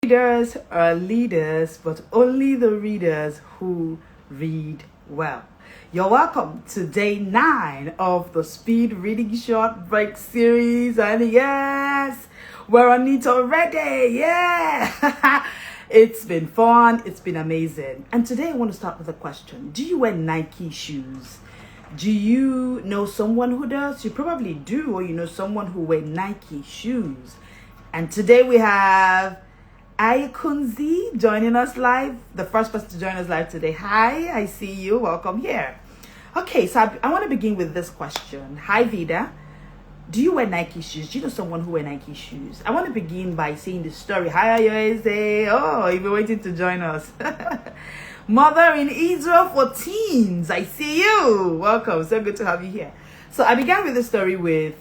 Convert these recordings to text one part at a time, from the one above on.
Readers are leaders, but only the readers who read well. You're welcome to day 9 of the Speed Reading Short Break series. And yes, we're on it already. Yeah. It's been fun. It's been amazing. And today I want to start with a question. Do you wear Nike shoes? Do you know someone who does? You probably do, or you know someone who wears Nike shoes. And today we have Kunzi joining us live, the first person to join us live today. Hi, I see you. Welcome here. Okay, so I want to begin with this question. Hi, Vida. Do you wear Nike shoes? Do you know someone who wears Nike shoes? I want to begin by saying the story. Hi, Ayoeze. Oh, you've been waiting to join us. Mother in Israel for teens. I see you. Welcome. So good to have you here. So I began with the story with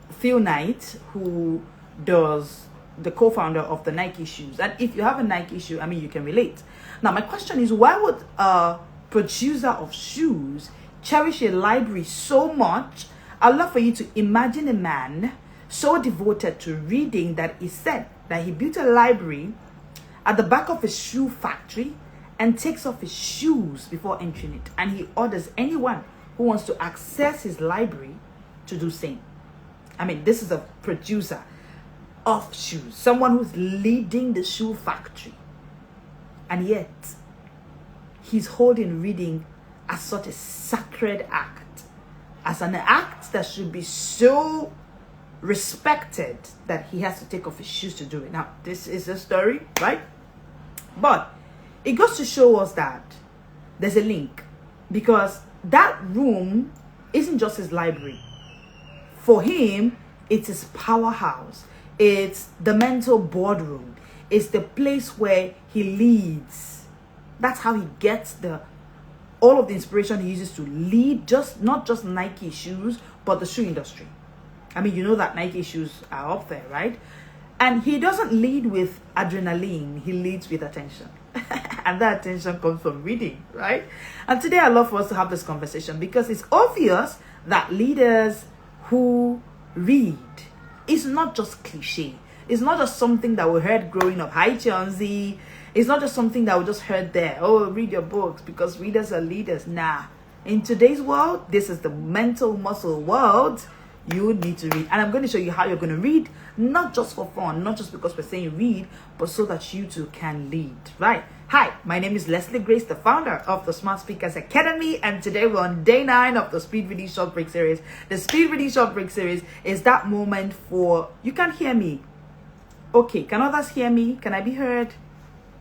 Phil Knight, who does the co-founder of the Nike shoes. And if you have a Nike shoe, I mean, you can relate. Now, my question is, why would a producer of shoes cherish a library so much? I'd love for you to imagine a man so devoted to reading that he said that he built a library at the back of a shoe factory and takes off his shoes before entering it. And he orders anyone who wants to access his library to do same. I mean, this is a producer of shoes, someone who's leading the shoe factory, and yet he's holding reading as such a sacred act, as an act that should be so respected that he has to take off his shoes to do it. Now, this is a story, right? But it goes to show us that there's a link, because that room isn't just his library. For him, it's his powerhouse. It's the mental boardroom. It's the place where he leads. That's how he gets all of the inspiration he uses to lead, not just Nike shoes, but the shoe industry. I mean, you know that Nike shoes are up there, right? And he doesn't lead with adrenaline. He leads with attention. And that attention comes from reading, right? And today I love for us to have this conversation, because it's obvious that leaders who read, it's not just cliche. It's not just something that we heard growing up. Hi, Chionzi. It's not just something that we just heard there. Oh, read your books because readers are leaders. Nah. In today's world, this is the mental muscle world. You need to read. And I'm going to show you how you're going to read, not just for fun, not just because we're saying read, but so that you too can lead, right? Hi, my name is Leslie Grace, the founder of the Smart Speakers Academy, and today we're on day 9 of the Speed Reading Short Break series. The Speed Reading Short Break series is that moment for, you can't hear me. Okay, can others hear me? Can I be heard?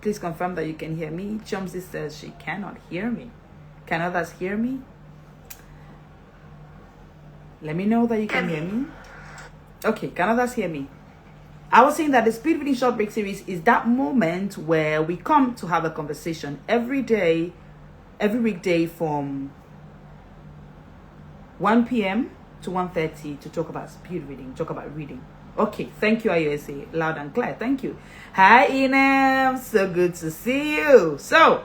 Please confirm that you can hear me. Chumsy says she cannot hear me. Can others hear me? Let me know that you can hear me. Okay, can others hear me? I was saying that the Speed Reading Short Break series is that moment where we come to have a conversation every day, every weekday from 1 p.m. to 1:30 to talk about speed reading, talk about reading. Okay, thank you, IUSA, loud and clear. Thank you. Hi, Inem. So good to see you. So,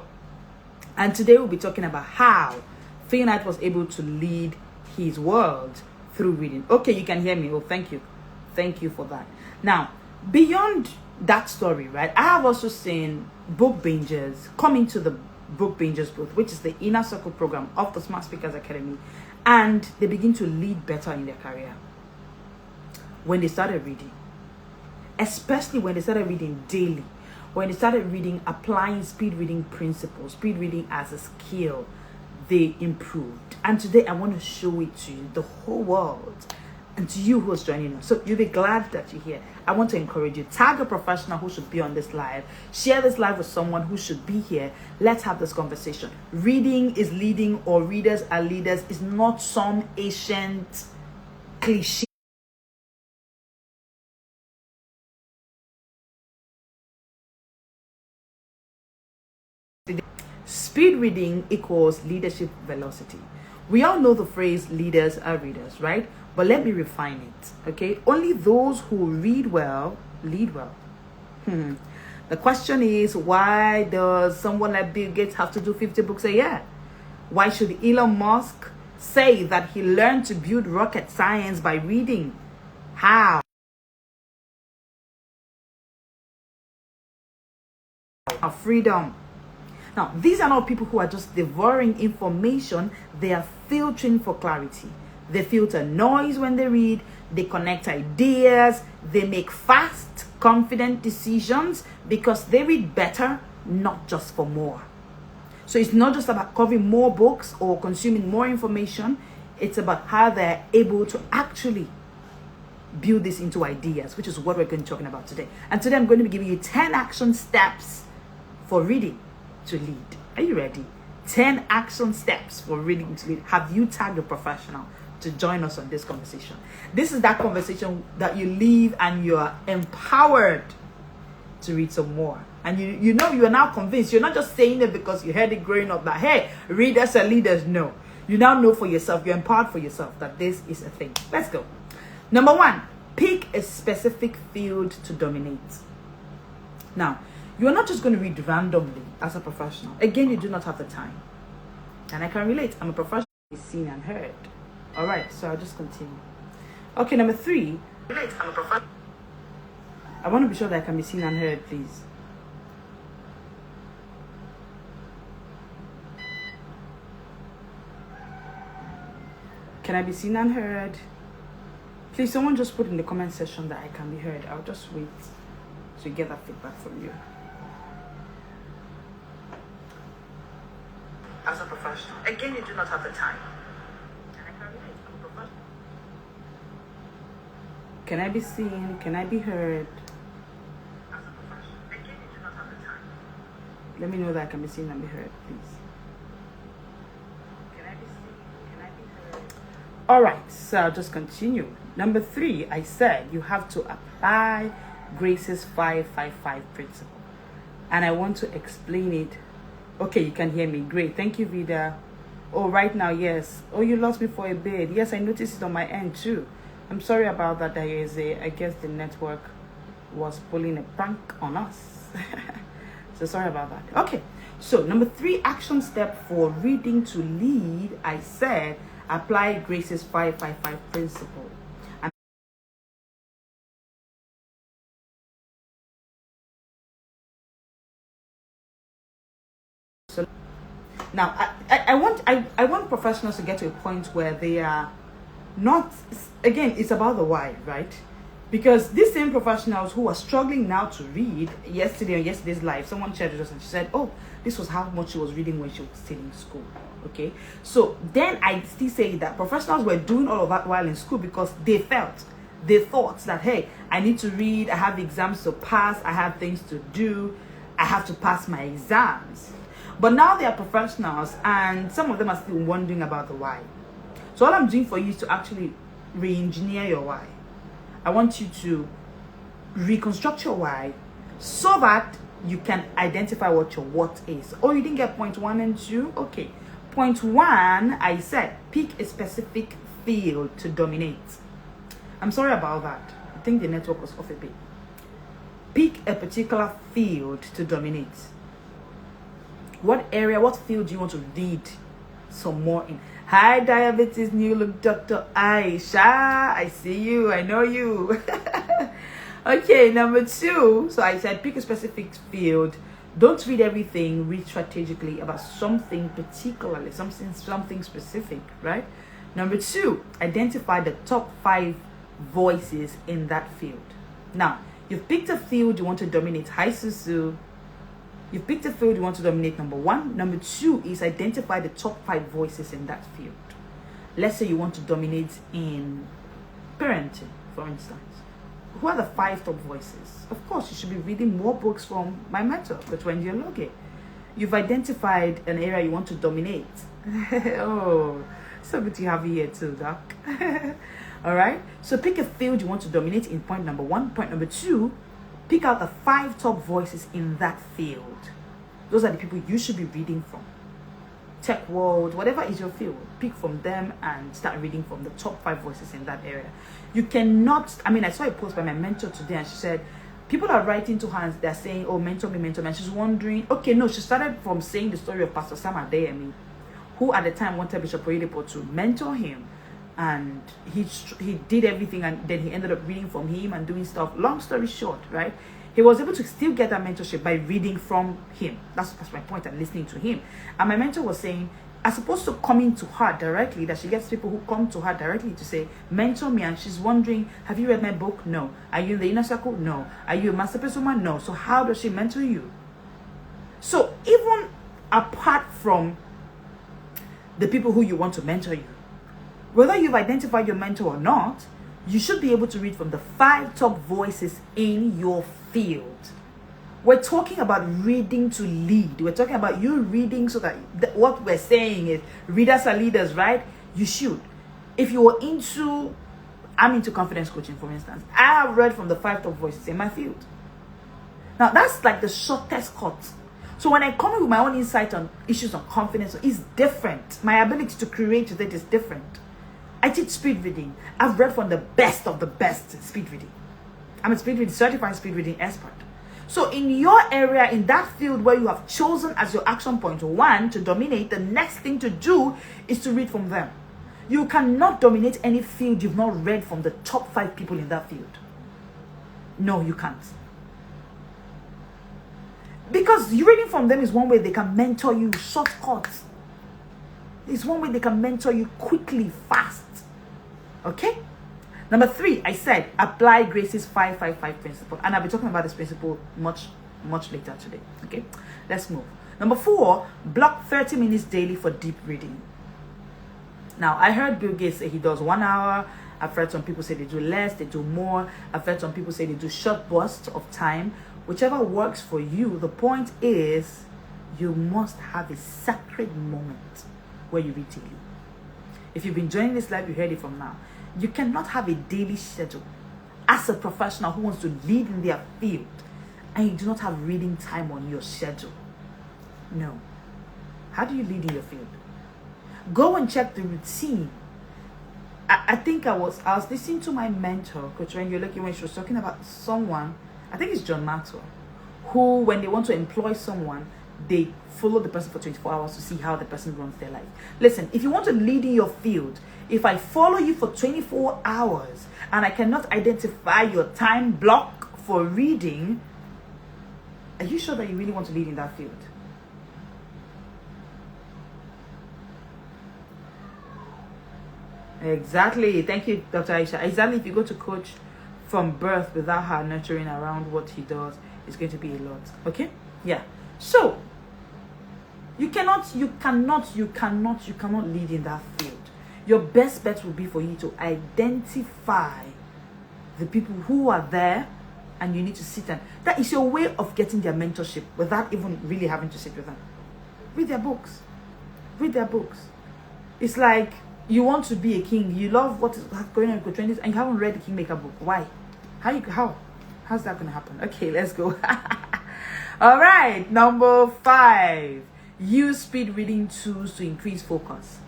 and today we'll be talking about how Phil Knight was able to lead his world through reading. Okay, you can hear me. Oh, thank you. Thank you for that. Now, beyond that story, right, I have also seen book bingers coming to the book bingers booth, which is the inner circle program of the Smart Speakers Academy, and they begin to lead better in their career when they started reading, especially when they started reading daily, when they started reading, applying speed reading principles, speed reading as a skill. They improved. And today I want to show it to you, the whole world, and to you who is joining us. So you'll be glad that you're here. I want to encourage you. Tag a professional who should be on this live. Share this live with someone who should be here. Let's have this conversation. Reading is leading, or readers are leaders, is not some ancient cliche. Speed reading equals leadership velocity. We all know the phrase leaders are readers, right? But let me refine it, okay? Only those who read well lead well. The question is, why does someone like Bill Gates have to do 50 books a year? Why should Elon Musk say that he learned to build rocket science by reading? How? freedom. Now, these are not people who are just devouring information. They are filtering for clarity. They filter noise when they read. They connect ideas. They make fast, confident decisions because they read better, not just for more. So it's not just about covering more books or consuming more information. It's about how they're able to actually build this into ideas, which is what we're going to be talking about today. And today I'm going to be giving you 10 action steps for reading to lead. Are you ready? 10 action steps for reading to lead. Have you tagged a professional to join us on this conversation? This is that conversation that you leave and you are empowered to read some more. And you know you are now convinced. You're not just saying it because you heard it growing up that, hey, readers are leaders. No. You now know for yourself, you're empowered for yourself that this is a thing. Let's go. Number 1, pick a specific field to dominate. Now, you're not just going to read randomly as a professional. Again, you do not have the time. And I can relate. I'm a professional, seen and heard. All right, so I'll just continue. Okay, number 3. I'm a professional. I want to be sure that I can be seen and heard, please. Can I be seen and heard? Please, someone just put in the comment section that I can be heard. I'll just wait to get that feedback from you. As a professional, again, you do not have the time. Can I be seen? Can I be heard? As a professional, again, you do not have the time. Let me know that I can be seen and be heard, please. Can I be seen? Can I be heard? All right, so I'll just continue. Number 3, I said you have to apply Grace's 555 principle. And I want to explain it. Okay, you can hear me. Great. Thank you, Vida. Oh, right now, yes. Oh, you lost me for a bit. Yes, I noticed it on my end too. I'm sorry about that. I guess the network was pulling a prank on us. So sorry about that. Okay, so number 3 action step for reading to lead, I said apply Grace's 555 principle. So now I want professionals to get to a point where they are not, again, it's about the why, right? Because these same professionals who are struggling now to read, yesterday on yesterday's live, someone shared with us and she said, oh, this was how much she was reading when she was still in school. Okay, so then I still say that professionals were doing all of that while in school because they thought that, hey, I need to read, I have exams to pass, I have things to do, I have to pass my exams. But now they are professionals and some of them are still wondering about the why. So all I'm doing for you is to actually re-engineer your why. I want you to reconstruct your why so that you can identify what your what is. Oh, you didn't get point 1 and 2? Okay. Point 1, I said, pick a specific field to dominate. I'm sorry about that. I think the network was off a bit. Pick a particular field to dominate. What area, what field do you want to read some more in? Hi, Diabetes New Look Dr. Aisha. I see you. I know you. Okay, number 2. So I said pick a specific field. Don't read everything. Read strategically about something particularly, something specific, right? Number 2, identify the top 5 voices in that field. Now, you've picked a field you want to dominate. Hi, Susu. You've picked a field you want to dominate, number 1. Number 2 is identify the top 5 voices in that field. Let's say you want to dominate in parenting, for instance. Who are the 5 top voices? Of course, you should be reading more books from my mentor, Between Dialogue. You've identified an area you want to dominate. Oh, so good to have you here too, Doc. All right, so pick a field you want to dominate in point number 1. Point number 2, pick out the 5 top voices in that field. Those are the people you should be reading from. Tech world, whatever is your field, pick from them and start reading from the top 5 voices in that area. You cannot, I saw a post by my mentor today and she said, people are writing to her and they're saying, oh, mentor me. And she's wondering, okay, no, she started from saying the story of Pastor Sam Adeyemi, who at the time wanted Bishop Oyedepo to mentor him. And he did everything and then he ended up reading from him and doing stuff. Long story short, right? he was able to still get that mentorship by reading from him. That's my point, and listening to him. And my mentor was saying, as opposed to coming to her directly, that she gets people who come to her directly to say, mentor me, and she's wondering, have you read my book? No. Are you in the inner circle? No. Are you a masterpiece woman? No. So how does she mentor you? So even apart from the people who you want to mentor you, whether you've identified your mentor or not, you should be able to read from the 5 top voices in your field. We're talking about reading to lead. We're talking about you reading so that what we're saying is readers are leaders, right? You should. If you were I'm into confidence coaching, for instance. I have read from the 5 top voices in my field. Now, that's like the shortest cut. So when I come in with my own insight on issues on confidence, it's different. My ability to create with it is different. I teach speed reading. I've read from the best of the best in speed reading. I'm a speed reading, certified speed reading expert. So in your area, in that field where you have chosen as your action point 1 to dominate, the next thing to do is to read from them. You cannot dominate any field you've not read from the top 5 people in that field. No, you can't. Because you reading from them is one way they can mentor you shortcuts. It's one way they can mentor you quickly, fast. Okay? Number 3, I said, apply Grace's 5-5-5 principle. And I'll be talking about this principle much later today. Okay? Let's move. Number 4, block 30 minutes daily for deep reading. Now, I heard Bill Gates say he does 1 hour. I've heard some people say they do less, they do more. I've heard some people say they do short bursts of time. Whichever works for you, the point is you must have a sacred moment where you read daily. If you've been joining this live, you heard it from now. You cannot have a daily schedule as a professional who wants to lead in their field and you do not have reading time on your schedule. No. How do you lead in your field? Go and check the routine. I think I was listening to my mentor, Coach Renyo, when she was talking about someone, I think it's John Maxwell, who, when they want to employ someone, they follow the person for 24 hours to see how the person runs their life. Listen, if you want to lead in your field, if I follow you for 24 hours and I cannot identify your time block for reading, are you sure that you really want to lead in that field? Exactly. Thank you, Dr. Aisha. Exactly. If you go to coach from birth without her nurturing around what he does, it's going to be a lot. Okay? Yeah. So, you cannot lead in that field. Your best bet will be for you to identify the people who are there and you need to sit and that is your way of getting their mentorship without even really having to sit with them. Read their books. Read their books. It's like you want to be a king. You love what is going on in Coach Wendy's and you haven't read the Kingmaker book. Why? How's that going to happen? Okay, let's go. All right, number 5. Use speed reading tools to increase focus.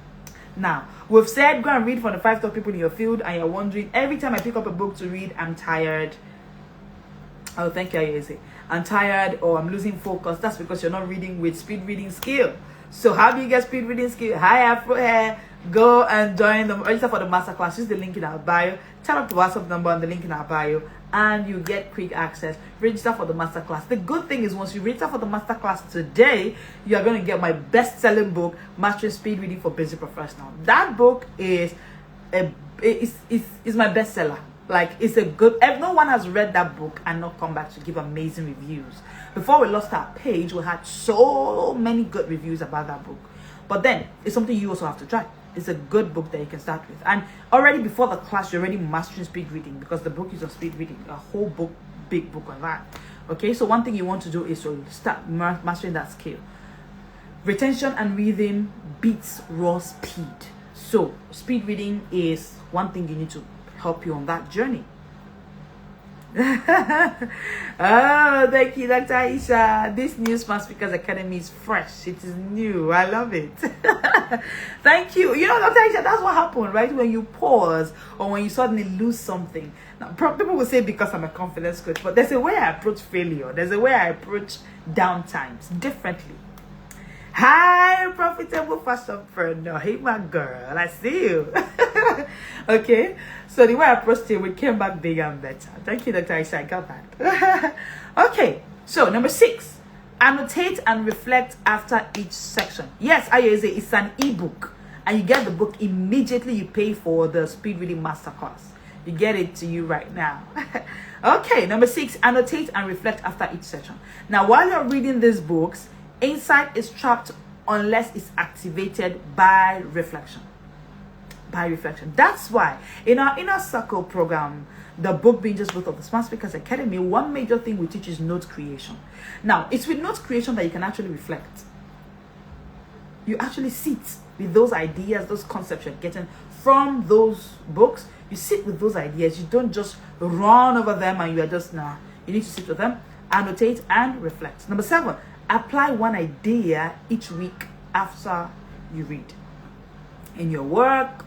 Now, we've said go and read from the 5 top people in your field, and you're wondering, every time I pick up a book to read, I'm tired. Oh, thank you, Ayese. I'm tired or I'm losing focus. That's because you're not reading with speed reading skill. So how do you get speed reading skill? Hi, Afro Hair. Go and join them. Register for the masterclass. Use the link in our bio. Tap up the WhatsApp number on the link in our bio, and you get quick access. Register for the masterclass. The good thing is, once you register for the masterclass today, you are going to get my best-selling book, Mastering Speed Reading for Busy Professionals. That book is my bestseller. Like, it's a good. No one has read that book and not come back to give amazing reviews. Before we lost our page, we had so many good reviews about that book. But then it's something you also have to try. It's a good book that you can start with. And already before the class, you're already mastering speed reading because the book is on speed reading. A whole book, big book on that. Okay, so one thing you want to do is to start mastering that skill. Retention and reading beats raw speed. So speed reading is one thing you need to help you on that journey. Oh, thank you, Dr. Aisha. This new Smart Speakers Academy is fresh. It is new. I love it. Thank you. You know, Dr. Aisha, that's what happened, right? When you pause or when you suddenly lose something. Now, people will say because I'm a confidence coach, but there's a way I approach failure. There's a way I approach downtimes differently. Hi, profitable fashionpreneur. Hey, my girl. I see you. Okay, so the way I approached it, we came back bigger and better. Thank you, Dr. Aisha. I got that. Okay, so number 6, annotate and reflect after each section. Yes, Ayoze, it's an ebook, and you get the book immediately you pay for the speed reading masterclass. You get it to you right now. Okay, number 6, annotate and reflect after each section. Now, while you're reading these books, insight is trapped unless it's activated by reflection. By reflection. That's why in our Inner Circle program, the book being just both of the Smart Speakers Academy, one major thing we teach is note creation. Now, it's with note creation that you can actually reflect. You actually sit with those ideas, those concepts you're getting from those books. You sit with those ideas. You don't just run over them and you are just, nah. You need to sit with them, annotate, and reflect. Number 7, apply one idea each week after you read. In your work,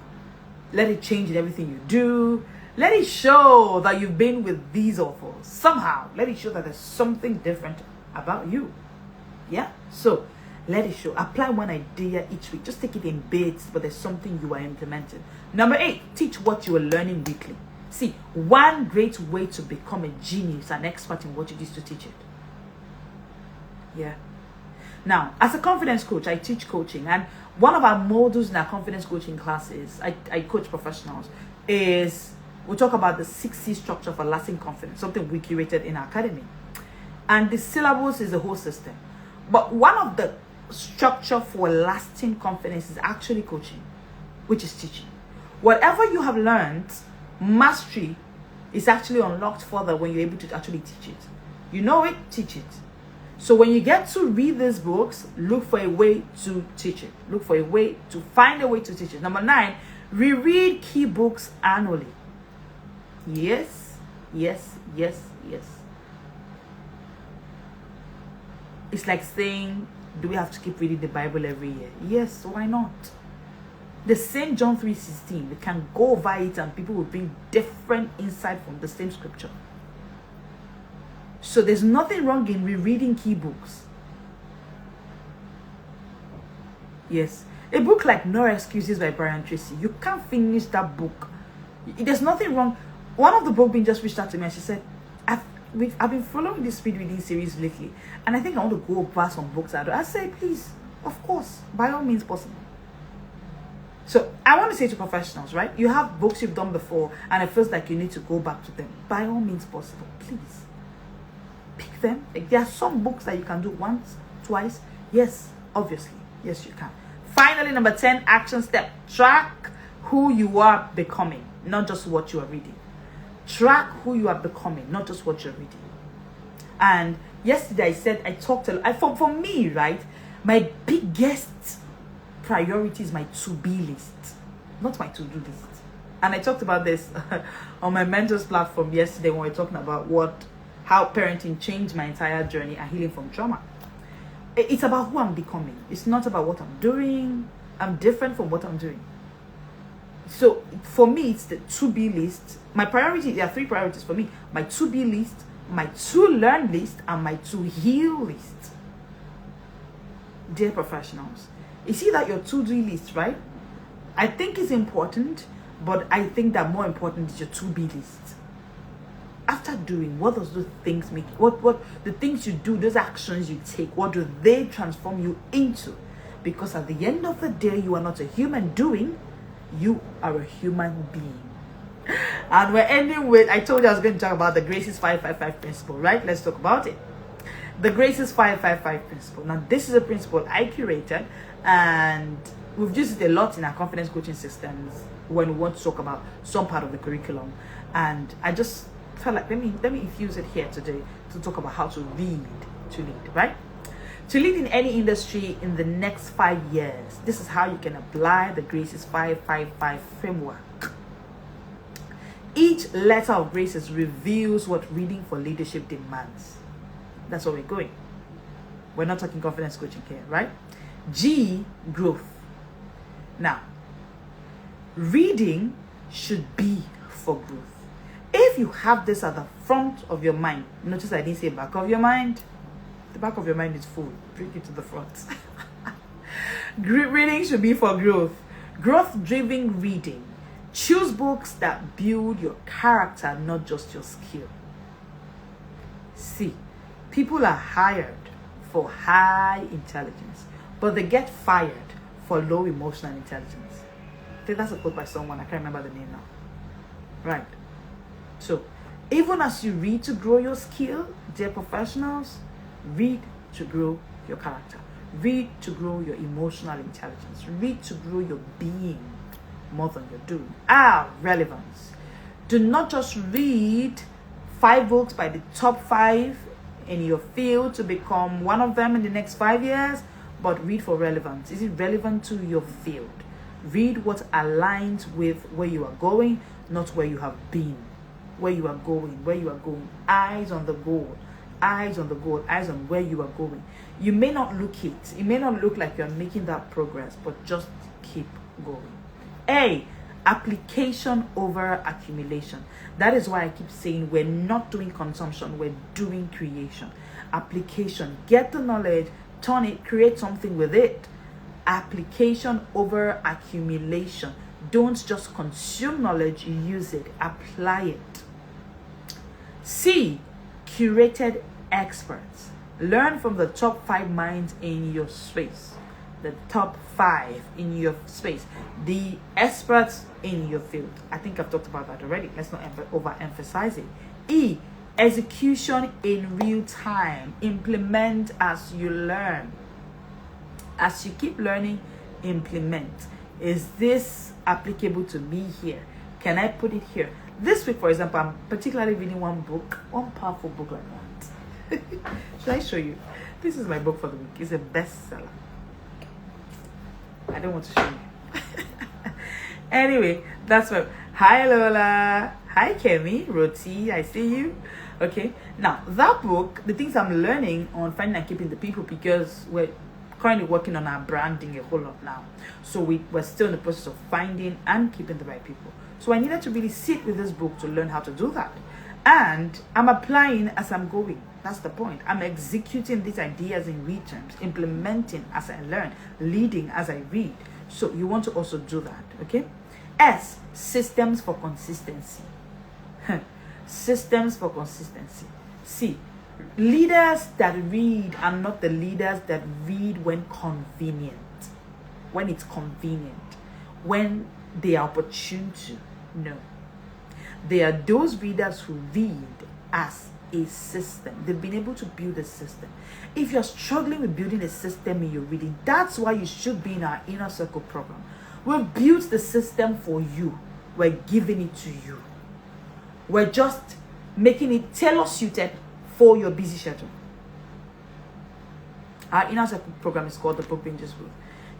let it change in everything you do. Let it show that you've been with these authors. Somehow, let it show that there's something different about you. Yeah? So, let it show. Apply one idea each week. Just take it in bits, but there's something you are implementing. Number 8, teach what you are learning weekly. See, one great way to become a genius, an expert in what you do, is to teach it. Yeah. Now, as a confidence coach, I teach coaching, and one of our modules in our confidence coaching classes, I coach professionals, is we talk about the 6C structure for lasting confidence, something we curated in our academy. And the syllabus is the whole system. But one of the structure for lasting confidence is actually coaching, which is teaching. Whatever you have learned, mastery is actually unlocked further when you're able to actually teach it. You know it, teach it. So when you get to read these books, look for a way to teach it. Look for a way to find a way to teach it. Number 9, reread key books annually. Yes, yes, yes, yes. It's like saying, do we have to keep reading the Bible every year? Yes, why not? The same John 3:16, we can go over it and people will bring different insight from the same scripture. So there's nothing wrong in rereading key books. Yes. A book like No Excuses by Brian Tracy, you can't finish that book. There's nothing wrong. One of the book being just reached out to me and she said, I've been following this speed reading series lately, and I think I want to go over some books. I said, please, of course, by all means possible. So I want to say to professionals, right? You have books you've done before, and it feels like you need to go back to them. By all means possible, please. Pick them. Like, there are some books that you can do once, twice. Yes, obviously. Yes, you can. Finally, number 10, action step. Track who you are becoming, not just what you are reading. Track who you are becoming, not just what you're reading. And yesterday I said, I talked a lot. For me, right, my biggest priority is my to-be list, not my to-do list. And I talked about this on my mentors platform yesterday when we were talking about how parenting changed my entire journey and healing from trauma. It's about who I'm becoming. It's not about what I'm doing. I'm different from what I'm doing. So for me, it's the to-be list. My priority, there are 3 priorities for me. My to-be list, my to-learn list, and my to-heal list. Dear professionals, you see that your to-do list, right? I think it's important, but I think that more important is your to-be list. After doing, what does those things make? What the things you do, those actions you take, what do they transform you into? Because at the end of the day, you are not a human doing, you are a human being. And we're ending with, I told you I was going to talk about the Graces 555 principle, right? Let's talk about it. The Graces 555 principle. Now, this is a principle I curated, and we've used it a lot in our confidence coaching systems when we want to talk about some part of the curriculum. And I just felt like, let me infuse it here today to talk about how to lead, right? To lead in any industry in the next 5 years, this is how you can apply the Graces 555 framework. Each letter of Graces reveals what reading for leadership demands. That's where we're going. We're not talking confidence coaching here, right? G, growth. Now, reading should be for growth. If you have this at the front of your mind, notice I didn't say back of your mind. The back of your mind is full. Bring it to the front. Reading should be for growth. Growth-driven reading Choose books that build your character, not just your skill. C, people are hired for high intelligence, but they get fired for low emotional intelligence. I think that's a quote by someone. I can't remember the name now. Right. So, even as you read to grow your skill, dear professionals, read to grow your character. Read to grow your emotional intelligence. Read to grow your being more than your doing. Relevance. Do not just read 5 books by the top 5 in your field to become one of them in the next 5 years, but read for relevance. Is it relevant to your field? Read what aligns with where you are going, not where you have been. Where you are going, where you are going. Eyes on the goal. Eyes on the goal. Eyes on where you are going. You may not look it. It may not look like you're making that progress, but just keep going. A, application over accumulation. That is why I keep saying we're not doing consumption, we're doing creation. Application. Get the knowledge, turn it, create something with it. Application over accumulation. Don't just consume knowledge, use it, apply it. C, curated experts. Learn from the top 5 minds in your space. The top 5 in your space. The experts in your field. I think I've talked about that already. Let's not overemphasize it. E, execution in real time. Implement as you learn. As you keep learning, implement. Is this applicable to me here? Can I put it here? This week, for example, I'm particularly reading one powerful book like that. Should I show you? This is my book for the week. It's a bestseller. I don't want to show you. Anyway, that's what. Hi Lola. Hi Kemi. Roti. I see you. Okay. Now, that book, the things I'm learning on finding and keeping the people, because we're currently working on our branding a whole lot now. So we're still in the process of finding and keeping the right people. So I needed to really sit with this book to learn how to do that. And I'm applying as I'm going. That's the point. I'm executing these ideas in read terms, implementing as I learn, leading as I read. So you want to also do that, okay? S, systems for consistency. Systems for consistency. C, leaders that read are not the leaders that read when convenient. When it's convenient. When they are opportune to. No. They are those readers who read as a system. They've been able to build a system. If you're struggling with building a system in your reading, that's why you should be in our Inner Circle program. We've built the system for you. We're giving it to you. We're just making it tailor-suited for your busy schedule. Our Inner Circle program is called the Book Bingers Group.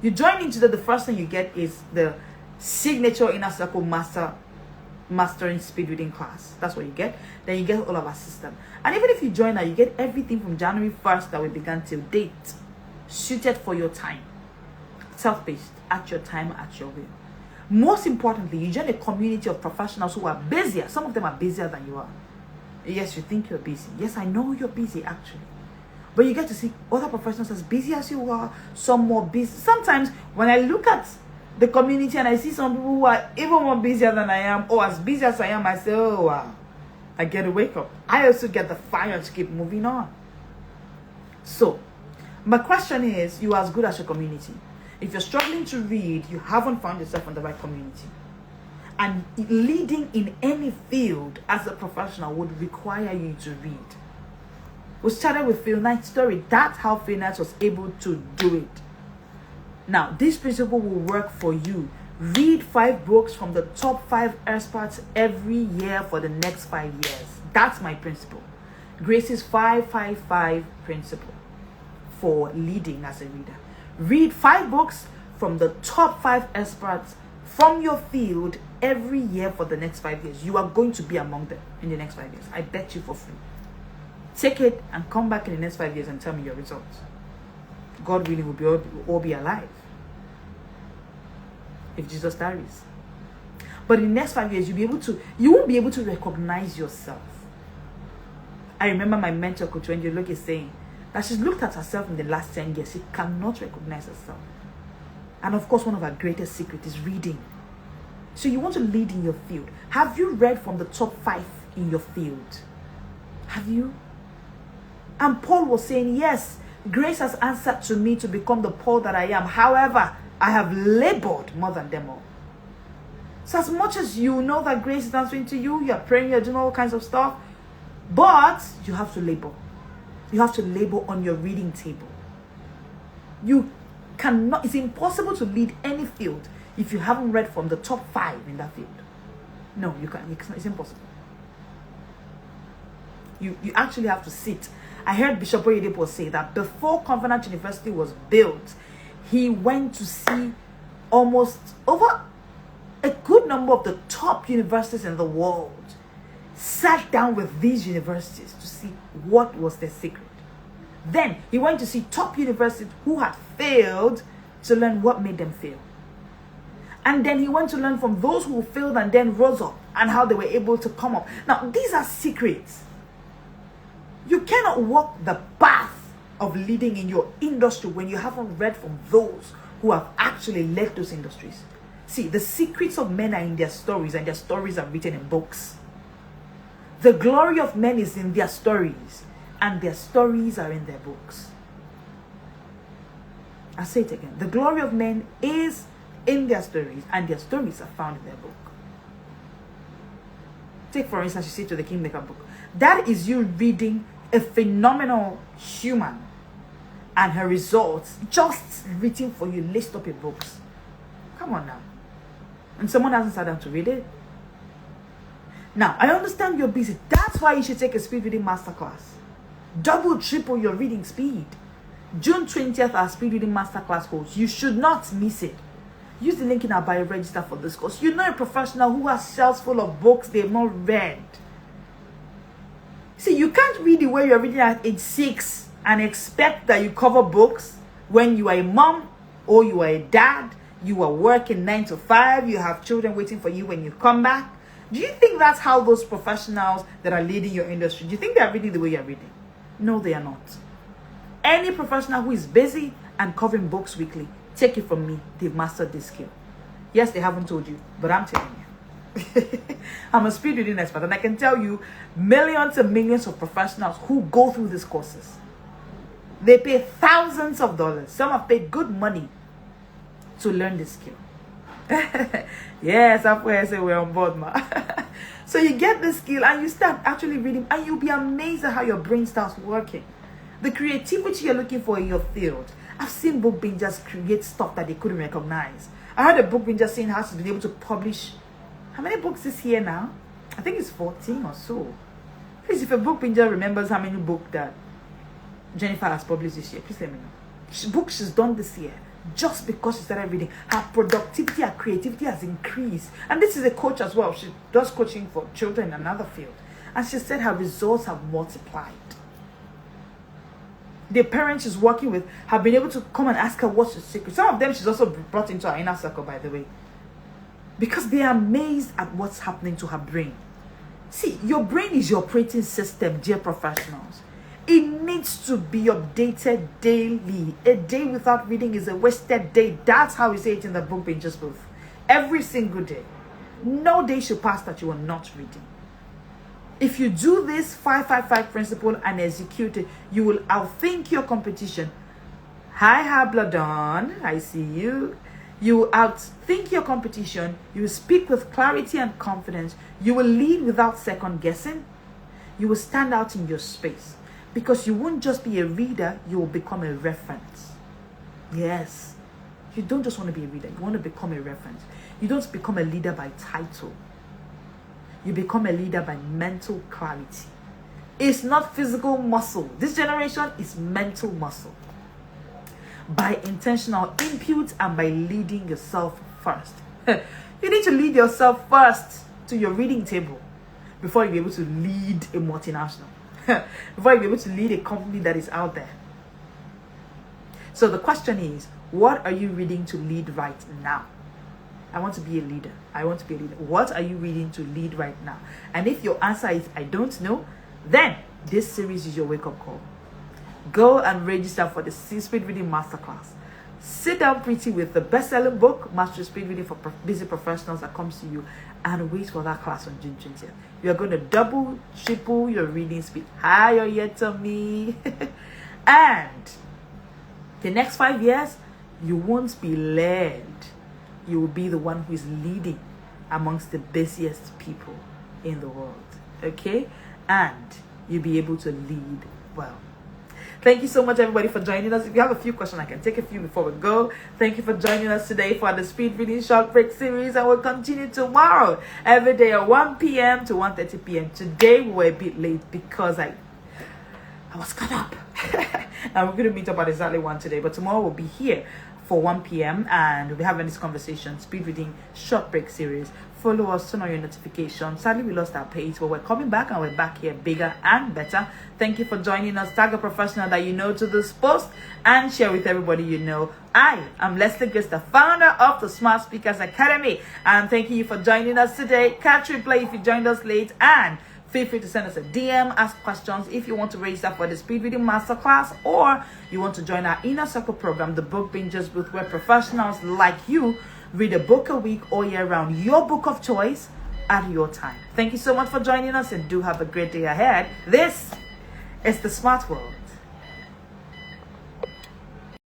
You join into the first thing you get is the signature Inner Circle Mastering Speed Reading class. That's what you get. Then you get all of our system. And even if you join now, you get everything from January 1st that we began till date, suited for your time. Self-paced, at your time, at your will. Most importantly, you join a community of professionals who are busier. Some of them are busier than you are. Yes, you think you're busy. Yes, I know you're busy actually. But you get to see other professionals as busy as you are, some more busy. Sometimes when I look at the community and I see some people who are even more busier than I am, or as busy as I am, I say, oh wow, I get to wake up. I also get the fire to keep moving on. So, my question is, you are as good as your community. If you're struggling to read, you haven't found yourself in the right community. And leading in any field as a professional would require you to read. We started with Phil Knight's story. That's how Phil Knight was able to do it. Now, this principle will work for you. Read 5 books from the top 5 experts every year for the next 5 years. That's my principle. Grace's 5-5-5 principle for leading as a reader. Read 5 books from the top 5 experts from your field every year for the next 5 years. You are going to be among them in the next 5 years. I bet you for free. Take it and come back in the next 5 years and tell me your results. God willing, we'll all be alive if Jesus tarries. But in the next 5 years, you won't be able to recognize yourself. I remember my mentor, Coach Wendy Loke, saying that she's looked at herself in the last 10 years. She cannot recognize herself. And of course, one of her greatest secrets is reading. So you want to lead in your field. Have you read from the top 5 in your field? Have you? And Paul was saying, yes, grace has answered to me to become the Paul that I am. However, I have labored more than them all. So as much as you know that grace is answering to you, you're praying, you're doing all kinds of stuff, but you have to labor. You have to labor on your reading table. You cannot, it's impossible to lead any field if you haven't read from the top 5 in that field. No, you can't. It's impossible. You actually have to sit. I heard Bishop Oyedepo say that before Covenant University was built, he went to see almost over a good number of the top universities in the world, sat down with these universities to see what was their secret. Then he went to see top universities who had failed to learn what made them fail. And then he went to learn from those who failed and then rose up and how they were able to come up. Now, these are secrets. You cannot walk the path of leading in your industry when you haven't read from those who have actually led those industries. See, the secrets of men are in their stories, and their stories are written in books. The glory of men is in their stories, and their stories are in their books. I'll say it again. The glory of men is in their stories, and their stories are found in their book. Take, for instance, you see to the Kingmaker book. That is you reading a phenomenal human and her results just written for you, list up in books. Come on now. And someone hasn't sat down to read it. Now, I understand you're busy. That's why you should take a speed reading masterclass. Double, triple your reading speed. June 20th, our speed reading masterclass holds. You should not miss it. Use the link in our bio, register for this course. You know a professional who has shelves full of books they've not read. See, you can't read the way you're reading at age 6 and expect that you cover books when you are a mom or you are a dad, you are working 9 to 5, you have children waiting for you when you come back. Do you think that's how those professionals that are leading your industry, do you think they are reading the way you're reading? No, they are not. Any professional who is busy and covering books weekly, take it from me, they've mastered this skill. Yes, they haven't told you, but I'm telling you. I'm a speed reading expert, and I can tell you millions and millions of professionals who go through these courses. They pay thousands of dollars. Some have paid good money to learn this skill. Yes, that's where I say we're on board, ma. So you get this skill and you start actually reading, and you'll be amazed at how your brain starts working. The creativity you're looking for in your field. I've seen book bingers create stuff that they couldn't recognize. I heard a book binger saying how she's been able to publish, how many books this year now? I think it's 14 or so. Please, if a book binger remembers how many books that Jennifer has published this year, please let me know. Books she's done this year, just because she started reading, her productivity, her creativity has increased. And this is a coach as well. She does coaching for children in another field. And she said her results have multiplied. The parents she's working with have been able to come and ask her what's the secret. Some of them she's also brought into her inner circle, by the way. Because they are amazed at what's happening to her brain. See, your brain is your operating system, dear professionals. It needs to be updated daily. A day without reading is a wasted day. That's how we say it in the book Binger's booth. Every single day. No day should pass that you are not reading. If you do this 5-5-5 principle and execute it, you will outthink your competition. Hi, Habladon. I see you. You will outthink your competition. You will speak with clarity and confidence. You will lead without second guessing. You will stand out in your space. Because you won't just be a reader, you will become a reference. Yes. You don't just want to be a reader. You want to become a reference. You don't become a leader by title. You become a leader by mental clarity. It's not physical muscle. This generation is mental muscle. By intentional input and by leading yourself first. You need to lead yourself first to your reading table before you're able to lead a multinational. Before you're able to lead a company that is out there. So the question is, what are you reading to lead right now? I want to be a leader. I want to be a leader. What are you reading to lead right now? And if your answer is, I don't know, then this series is your wake-up call. Go and register for the Speed Reading Masterclass. Sit down pretty with the best-selling book, Master Speed Reading for Busy Professionals, that comes to you, and wait for that class on June 20th. You're going to double, triple your reading speed. Higher yet to me. And the next 5 years, you won't be led. You will be the one who is leading amongst the busiest people in the world. Okay? And you'll be able to lead well. Thank you so much, everybody, for joining us. If you have a few questions, I can take a few before we go. Thank you for joining us today for the Speed Reading Short Break series, and we'll continue tomorrow, every day at 1 p.m. to 1:30 p.m. Today, we were a bit late because I was caught up. And we're going to meet up at exactly 1 today, but tomorrow we'll be here for 1 p.m. and we'll be having this conversation, Speed Reading Short Break series. Follow us, turn on your notifications. Sadly, we lost our page, but we're coming back, and we're back here bigger and better. Thank you for joining us. Tag a professional that you know to this post and share with everybody you know. I am Leslie Grace, the founder of the Smart Speakers Academy, and thank you for joining us today. Catch replay if you joined us late, and feel free to send us a DM, ask questions if you want to register for the Speed Reading Masterclass, or you want to join our Inner Circle program, the Book Bingers Booth, where professionals like you read a book a week all year round. Your book of choice at your time. Thank you so much for joining us, and do have a great day ahead. This is The Smart World.